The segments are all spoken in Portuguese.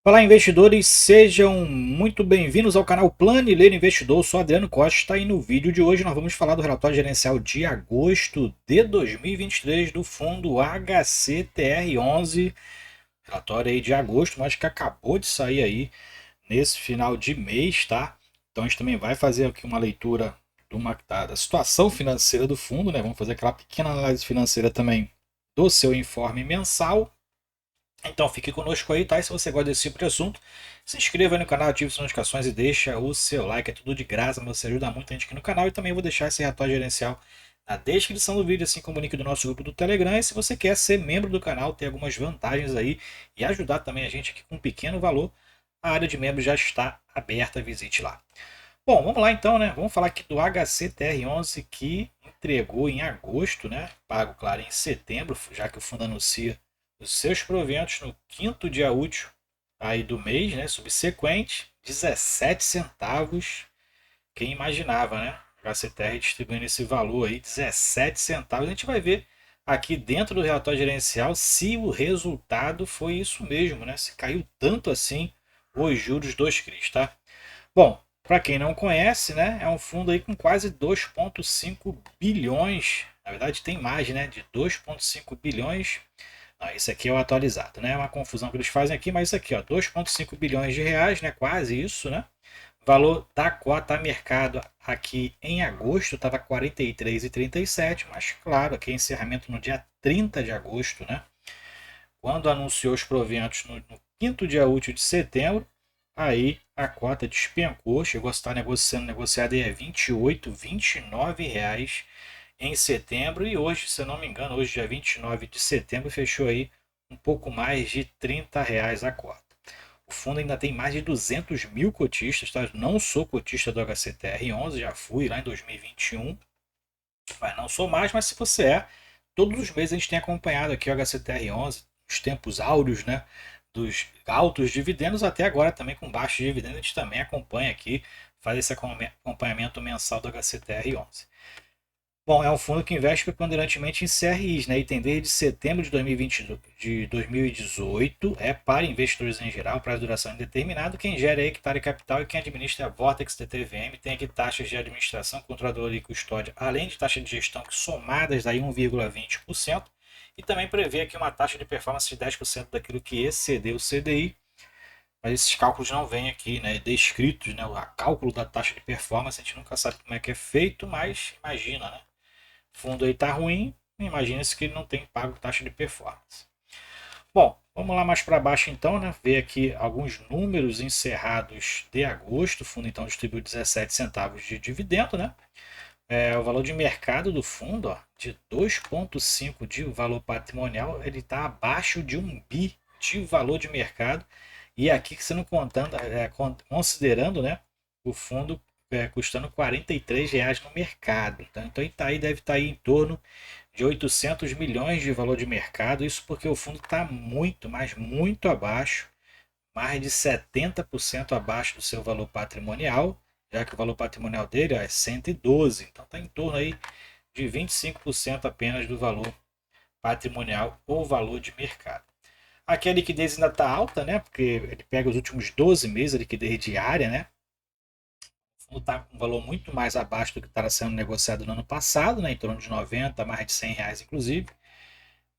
Olá, investidores, sejam muito bem-vindos ao canal Plano e Ler Investidor. Eu sou Adriano Costa e no vídeo de hoje nós vamos falar do relatório gerencial de agosto de 2023 do fundo HCTR11. Relatório aí de agosto, mas que acabou de sair aí nesse final de mês, tá? Então a gente também vai fazer aqui uma leitura da situação financeira do fundo, né? Vamos fazer aquela pequena análise financeira também do seu informe mensal. Então fique conosco aí, tá? E se você gosta desse tipo de assunto, se inscreva aí no canal, ative as notificações e deixa o seu like. É tudo de graça, mas você ajuda muito a gente aqui no canal. E também vou deixar esse relatório gerencial na descrição do vídeo, assim como o link do nosso grupo do Telegram. E se você quer ser membro do canal, tem algumas vantagens aí e ajudar também a gente aqui com um pequeno valor, a área de membros já está aberta, visite lá. Bom, vamos lá então, né? Vamos falar aqui do HCTR11 que entregou em agosto, né? Pago, claro, em setembro, já que o fundo anuncia os seus proventos no quinto dia útil aí do mês, né? Subsequente, 17 centavos. Quem imaginava, né? HCTR distribuindo esse valor aí, 17 centavos. A gente vai ver aqui dentro do relatório gerencial se o resultado foi isso mesmo, né? Se caiu tanto assim os juros dos CRIs, tá? Bom, para quem não conhece, né, é um fundo aí com quase 2,5 bilhões. Na verdade, tem mais, né, de 2,5 bilhões. Não, esse aqui é o atualizado, né? É uma confusão que eles fazem aqui, mas isso aqui, ó, 2,5 bilhões de reais, né? Quase isso, né? Valor da cota a mercado aqui em agosto estava 43,37, mas claro, aqui é encerramento no dia 30 de agosto, né? Quando anunciou os proventos no quinto dia útil de setembro, aí a cota despencou, chegou a estar sendo negociada aí a 28, R$ 29 em setembro e hoje, se eu não me engano, hoje dia 29 de setembro, fechou aí um pouco mais de R$ 30 a cota. O fundo ainda tem mais de 200 mil cotistas, tá? Não sou cotista do HCTR11, já fui lá em 2021, mas não sou mais, mas se você é, todos os meses a gente tem acompanhado aqui o HCTR11, os tempos áureos, né? Dos altos dividendos até agora também com baixos dividendos, a gente também acompanha aqui, faz esse acompanhamento mensal do HCTR11. Bom, é um fundo que investe preponderantemente em CRIs, né? E tem desde setembro de 2020, de 2018, é para investidores em geral, prazo de duração indeterminado. Quem gera é hectare capital e quem administra é a Vortex DTVM. Tem aqui taxas de administração, controlador e custódia, além de taxa de gestão que somadas daí 1,20%. E também prevê aqui uma taxa de performance de 10% daquilo que exceder o CDI. Mas esses cálculos não vêm aqui, né, descritos, né? O cálculo da taxa de performance, a gente nunca sabe como é que é feito, mas imagina, né? O fundo aí está ruim, imagina-se que ele não tem pago taxa de performance. Bom, vamos lá mais para baixo então, né? Ver aqui alguns números encerrados de agosto. O fundo então distribuiu 17 centavos de dividendo, né? O valor de mercado do fundo, ó, de 2,5 de valor patrimonial, ele está abaixo de 1 bi de valor de mercado. E aqui que você não contando, considerando, né, o fundo custando R$ 43 no mercado. Então ele tá aí, deve estar aí em torno de 800 milhões de valor de mercado. Isso porque o fundo está muito, mas muito abaixo, mais de 70% abaixo do seu valor patrimonial, já que o valor patrimonial dele é 112. Então está em torno aí de 25% apenas do valor patrimonial ou valor de mercado. Aqui a liquidez ainda está alta, né? Porque ele pega os últimos 12 meses, a liquidez diária, né? O fundo está com um valor muito mais abaixo do que estava sendo negociado no ano passado, né? Em torno de 90, mais de R$ 100 inclusive.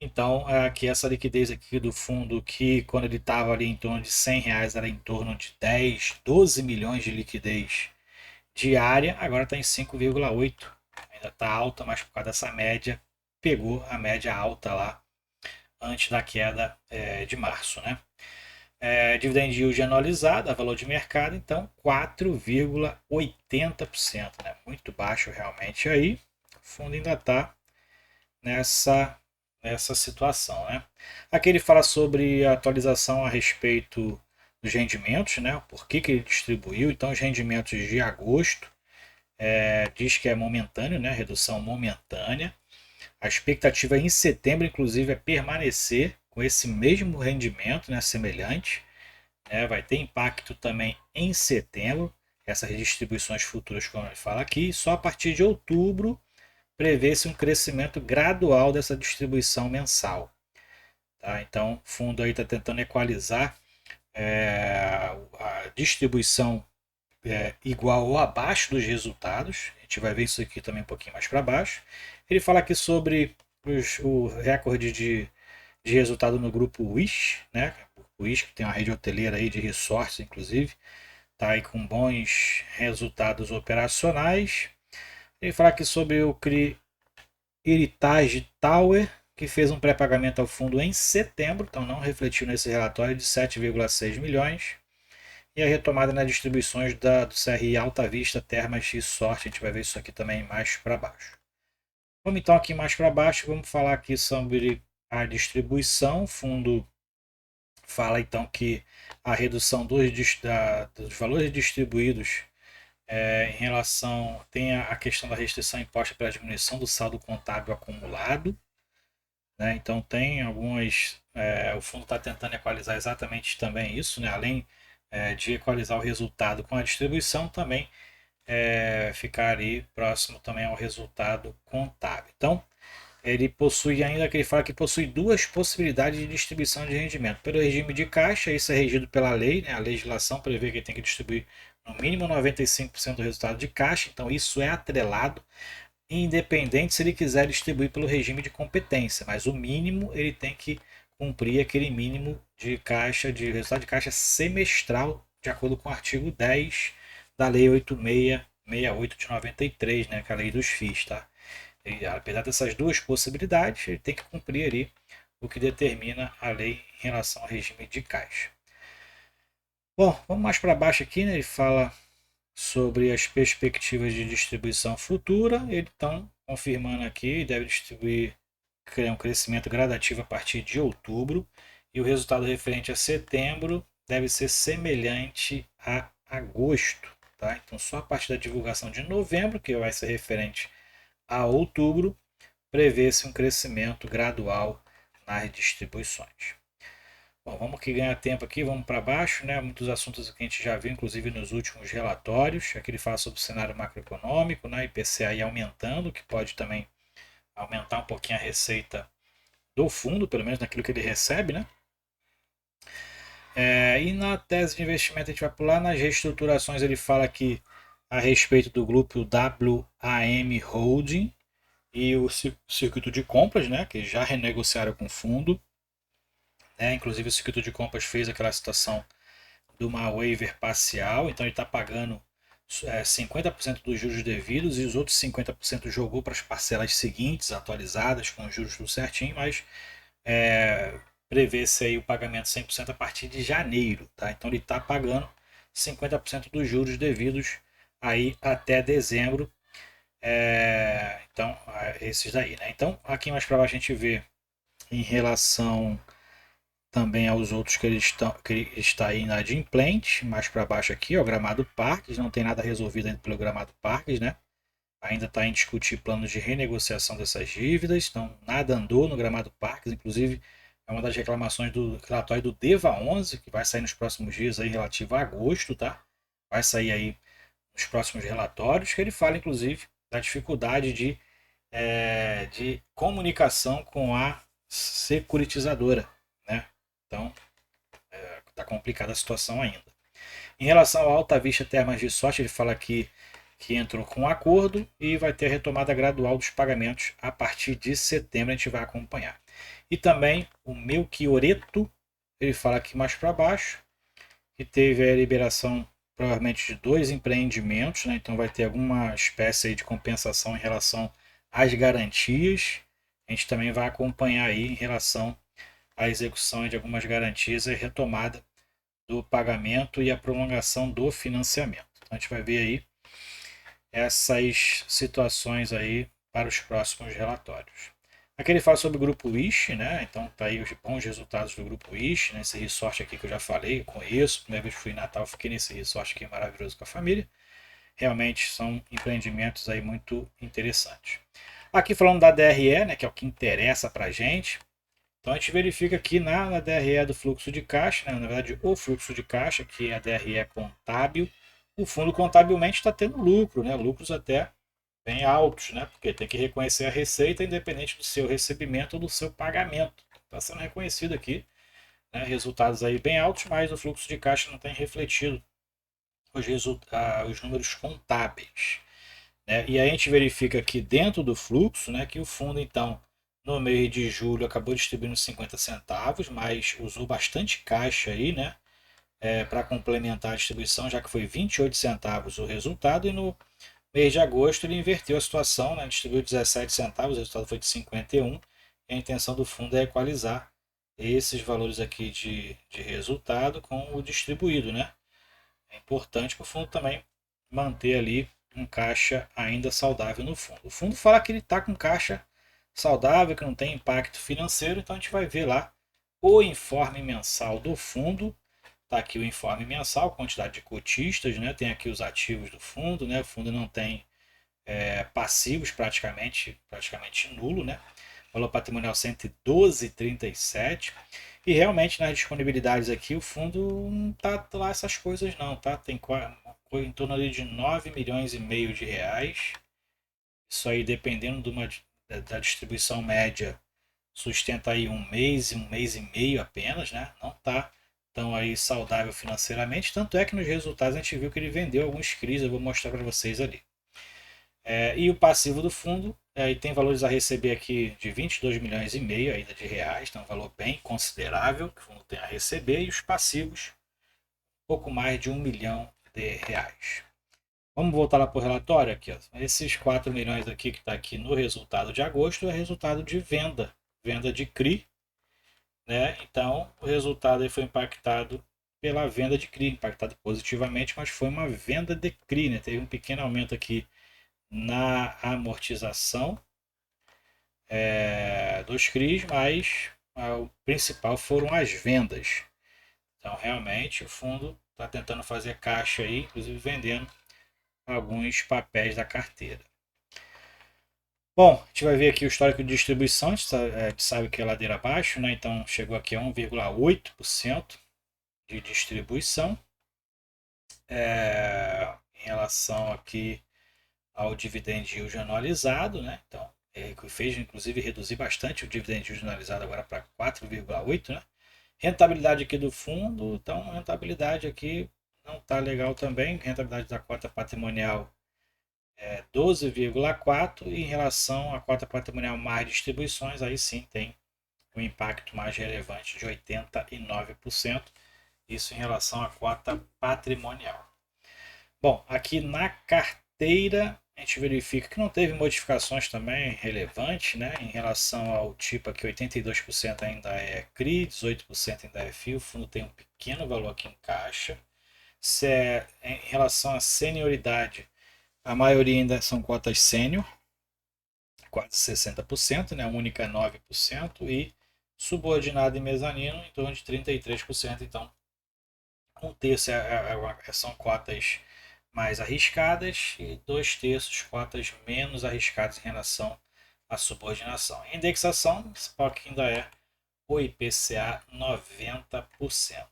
Então, aqui essa liquidez aqui do fundo, que quando ele estava ali em torno de R$ 100, era em torno de 10, 12 milhões de liquidez diária, agora está em 5,8. Ainda está alta, mas por causa dessa média, pegou a média alta lá antes da queda de março, né? Dividend yield anualizado, a valor de mercado, então 4,80%, né? Muito baixo realmente aí. O fundo ainda está nessa, nessa situação, né? Aqui ele fala sobre a atualização a respeito dos rendimentos, né? Por que ele distribuiu? Então, os rendimentos de agosto diz que é momentâneo, né? Redução momentânea. A expectativa em setembro, inclusive, é permanecer com esse mesmo rendimento, né? Semelhante. Vai ter impacto também em setembro, essas distribuições futuras, como ele fala aqui. Só a partir de outubro prevê-se um crescimento gradual dessa distribuição mensal. Tá? Então, o fundo aí está tentando equalizar a distribuição igual ou abaixo dos resultados. A gente vai ver isso aqui também um pouquinho mais para baixo. Ele fala aqui sobre o recorde de resultado no grupo Wish, né? O Wish, que tem uma rede hoteleira aí de resorts, inclusive, está aí com bons resultados operacionais. Ele fala aqui sobre o Heritage Tower, que fez um pré-pagamento ao fundo em setembro, então não refletiu nesse relatório, de 7,6 milhões. E a retomada nas distribuições do CRI Alta Vista, Termas e Sorte, a gente vai ver isso aqui também mais para baixo. Vamos então aqui mais para baixo, vamos falar aqui sobre a distribuição. O fundo fala então que a redução dos valores distribuídos em relação tem a questão da restrição imposta pela diminuição do saldo contábil acumulado, né? Então tem algumas, o fundo está tentando equalizar exatamente também isso, né? Além de equalizar o resultado com a distribuição, também ficar ali próximo também ao resultado contábil. Então ele possui ainda, que ele fala que possui duas possibilidades de distribuição de rendimento. Pelo regime de caixa, isso é regido pela lei, né? A legislação prevê que ele tem que distribuir no mínimo 95% do resultado de caixa, então isso é atrelado, independente se ele quiser distribuir pelo regime de competência, mas o mínimo ele tem que cumprir aquele mínimo de caixa, de resultado de caixa semestral, de acordo com o artigo 10 da Lei 8668 de 93, né, que é a lei dos FIIs, tá? E, apesar dessas duas possibilidades, ele tem que cumprir ali o que determina a lei em relação ao regime de caixa. Bom, vamos mais para baixo aqui, né? Ele fala sobre as perspectivas de distribuição futura. Ele está confirmando aqui, deve distribuir um crescimento gradativo a partir de outubro, e o resultado referente a setembro deve ser semelhante a agosto. Tá? Então, só a partir da divulgação de novembro, que vai ser referente a outubro, prevê-se um crescimento gradual nas distribuições. Bom, vamos que ganhar tempo aqui, vamos para baixo, né? Muitos assuntos que a gente já viu, inclusive nos últimos relatórios. Aqui ele fala sobre o cenário macroeconômico, né? IPCA aumentando, que pode também aumentar um pouquinho a receita do fundo, pelo menos naquilo que ele recebe, né? E na tese de investimento a gente vai pular nas reestruturações, ele fala aqui a respeito do grupo WAM Holding e o circuito de compras, né? Que já renegociaram com o fundo. Inclusive o circuito de compras fez aquela situação de uma waiver parcial, então ele está pagando 50% dos juros devidos e os outros 50% jogou para as parcelas seguintes, atualizadas, com os juros tudo certinho, mas prevê-se aí o pagamento 100% a partir de janeiro. Tá? Então ele está pagando 50% dos juros devidos aí até dezembro. Então, esses daí. Né? Então, aqui mais para baixo a gente vê em relação também aos outros que ele está inadimplente, mais para baixo aqui, ó, Gramado Parques, não tem nada resolvido ainda pelo Gramado Parques, né? Ainda está em discutir planos de renegociação dessas dívidas, então nada andou no Gramado Parques, inclusive é uma das reclamações do relatório do DEVA 11, que vai sair nos próximos dias aí, relativo a agosto, tá? Vai sair aí nos próximos relatórios, que ele fala inclusive da dificuldade de comunicação com a securitizadora, né? Então, está complicada a situação ainda. Em relação ao Alta Vista Termas de Sorte, ele fala que entrou com um acordo e vai ter a retomada gradual dos pagamentos a partir de setembro, a gente vai acompanhar. E também o Melchioreto, ele fala aqui mais para baixo, que teve a liberação provavelmente de 2 empreendimentos, né? Então vai ter alguma espécie de compensação em relação às garantias. A gente também vai acompanhar aí em relação a execução de algumas garantias e retomada do pagamento e a prolongação do financiamento. Então, a gente vai ver aí essas situações aí para os próximos relatórios. Aqui ele fala sobre o grupo Wish, né? Então tá aí os bons resultados do grupo Wish, né? Esse resort aqui que eu já falei, eu conheço, primeira vez que fui em Natal, fiquei nesse resort aqui maravilhoso com a família. Realmente são empreendimentos aí muito interessantes. Aqui falando da DRE, né, que é o que interessa para a gente. Então a gente verifica aqui na DRE do fluxo de caixa, né, na verdade o fluxo de caixa, que é a DRE contábil, o fundo contabilmente está tendo lucro, né, lucros até bem altos, né, porque tem que reconhecer a receita independente do seu recebimento ou do seu pagamento. Está sendo reconhecido aqui né, resultados aí bem altos, mas o fluxo de caixa não tem refletido os números contábeis, né? E aí a gente verifica aqui dentro do fluxo, né, que o fundo, então, no mês de julho acabou distribuindo 50 centavos, mas usou bastante caixa aí, né, para complementar a distribuição, já que foi 28 centavos o resultado, e no mês de agosto ele inverteu a situação, né, distribuiu 17 centavos, o resultado foi de 51, e a intenção do fundo é equalizar esses valores aqui de resultado com o distribuído, né? É importante que o fundo também manter ali um caixa ainda saudável no fundo. O fundo fala que ele está com caixa saudável, que não tem impacto financeiro, então a gente vai ver lá o informe mensal do fundo. Está aqui o informe mensal, quantidade de cotistas, né? Tem aqui os ativos do fundo, né? O fundo não tem passivos praticamente nulo, né? Valor patrimonial 112,37. E realmente nas disponibilidades aqui o fundo não tá lá essas coisas não, tá? Tem em torno ali de 9 milhões e meio de reais. Isso aí dependendo da distribuição média sustenta aí um mês e meio apenas, né? Não tá tão aí saudável financeiramente, tanto é que nos resultados a gente viu que ele vendeu alguns CRIs, eu vou mostrar para vocês ali. E o passivo do fundo tem valores a receber aqui de 22 milhões e meio ainda de reais, então um valor bem considerável que o fundo tem a receber, e os passivos pouco mais de 1 milhão de reais. Vamos voltar lá para o relatório aqui. Ó. Esses 4 milhões aqui que está aqui no resultado de agosto é resultado de venda de CRI, né? Então o resultado aí foi impactado pela venda de CRI, impactado positivamente, mas foi uma venda de CRI, né? Teve um pequeno aumento aqui na amortização dos CRIs, mas o principal foram as vendas. Então, realmente, o fundo está tentando fazer caixa aí, inclusive vendendo alguns papéis da carteira. Bom, a gente vai ver aqui o histórico de distribuição, a gente sabe que é ladeira abaixo, né? Então chegou aqui a 1,8% de distribuição. Em relação aqui ao dividend yield anualizado, né? Então, que fez inclusive reduzir bastante o dividend yield anualizado agora para 4,8, né? Rentabilidade aqui do fundo, então rentabilidade aqui não está legal também. Rentabilidade da cota patrimonial é 12,4 e em relação à cota patrimonial mais distribuições, aí sim tem um impacto mais relevante de 89%, isso em relação à cota patrimonial. Bom, aqui na carteira a gente verifica que não teve modificações também relevantes, né? Em relação ao tipo aqui, 82% ainda é CRI, 18% ainda é FII, o fundo tem um pequeno valor aqui em caixa. Em relação à senioridade, a maioria ainda são cotas sênior, quase 60%, né? A única 9%, e subordinado e mezanino em torno de 33%, então um terço são cotas mais arriscadas e 2/3 cotas menos arriscadas em relação à subordinação. Em indexação, esse POC ainda é o IPCA 90%.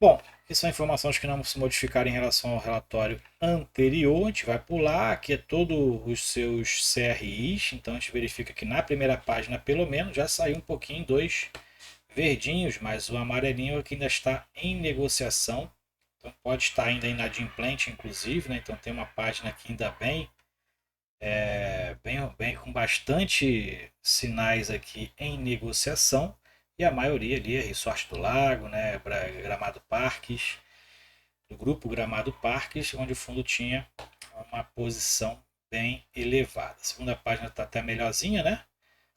Bom, aqui são informações que não se modificaram em relação ao relatório anterior. A gente vai pular, aqui é todos os seus CRIs, então a gente verifica que na primeira página pelo menos já saiu um pouquinho, dois verdinhos, mas o amarelinho aqui ainda está em negociação. Então pode estar ainda inadimplente, inclusive, né? Então tem uma página aqui ainda bem com bastante sinais aqui em negociação. E a maioria ali é Resort do Lago, né? Gramado Parques, do grupo Gramado Parques, onde o fundo tinha uma posição bem elevada. A segunda página está até melhorzinha, né?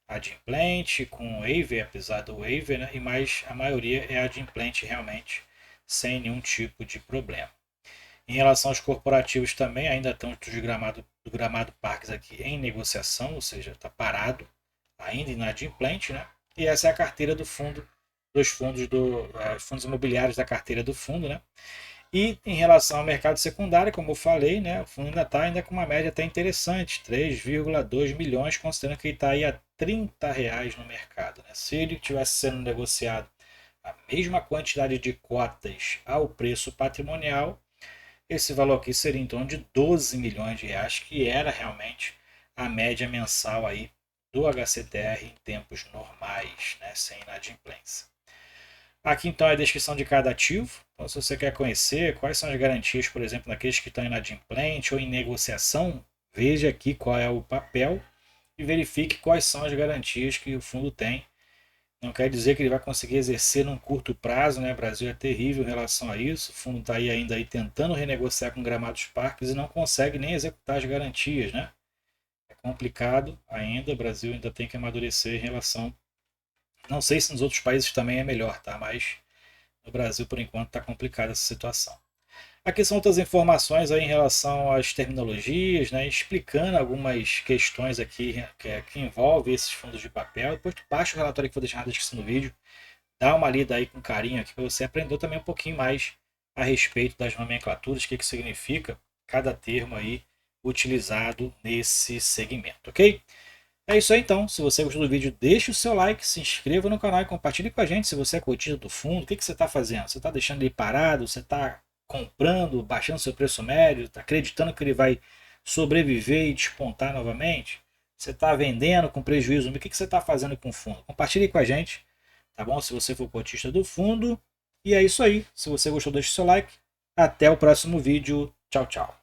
Adimplente com waiver, apesar do waiver, né? Mas a maioria é adimplente realmente, sem nenhum tipo de problema. Em relação aos corporativos também, ainda estão do Gramado Parques aqui em negociação, ou seja, está parado, ainda inadimplente, né? E essa é a carteira do fundo, dos fundos imobiliários da carteira do fundo, né? E em relação ao mercado secundário, como eu falei, né, o fundo ainda está com uma média até interessante, 3,2 milhões, considerando que ele está aí a R$ 30 no mercado. Né? Se ele tivesse sendo negociado a mesma quantidade de cotas ao preço patrimonial, esse valor aqui seria em torno de 12 milhões de reais, que era realmente a média mensal aí do HCTR em tempos normais, né, sem inadimplência. Aqui então é a descrição de cada ativo. Então, se você quer conhecer quais são as garantias, por exemplo, daqueles que estão inadimplente ou em negociação, veja aqui qual é o papel e verifique quais são as garantias que o fundo tem. Não quer dizer que ele vai conseguir exercer num curto prazo, né? O Brasil é terrível em relação a isso. O fundo está aí ainda aí tentando renegociar com Gramados Parques e não consegue nem executar as garantias, né? É complicado ainda. O Brasil ainda tem que amadurecer em relação. Não sei se nos outros países também é melhor, tá? Mas no Brasil, por enquanto, está complicada essa situação. Aqui são outras informações aí em relação às terminologias, né, explicando algumas questões aqui que envolvem esses fundos de papel. Depois tu baixa o relatório que eu vou deixar na descrição do vídeo, dá uma lida aí com carinho aqui para você aprender também um pouquinho mais a respeito das nomenclaturas, o que significa cada termo aí utilizado nesse segmento, ok? É isso aí então, se você gostou do vídeo, deixe o seu like, se inscreva no canal e compartilhe com a gente se você é cotista do fundo, o que você está fazendo? Você está deixando ele parado, você está comprando, baixando seu preço médio, está acreditando que ele vai sobreviver e despontar novamente? Você está vendendo com prejuízo? O que você está fazendo com o fundo? Compartilhe com a gente, tá bom? Se você for cotista do fundo. E é isso aí, se você gostou, deixe o seu like. Até o próximo vídeo. Tchau, tchau.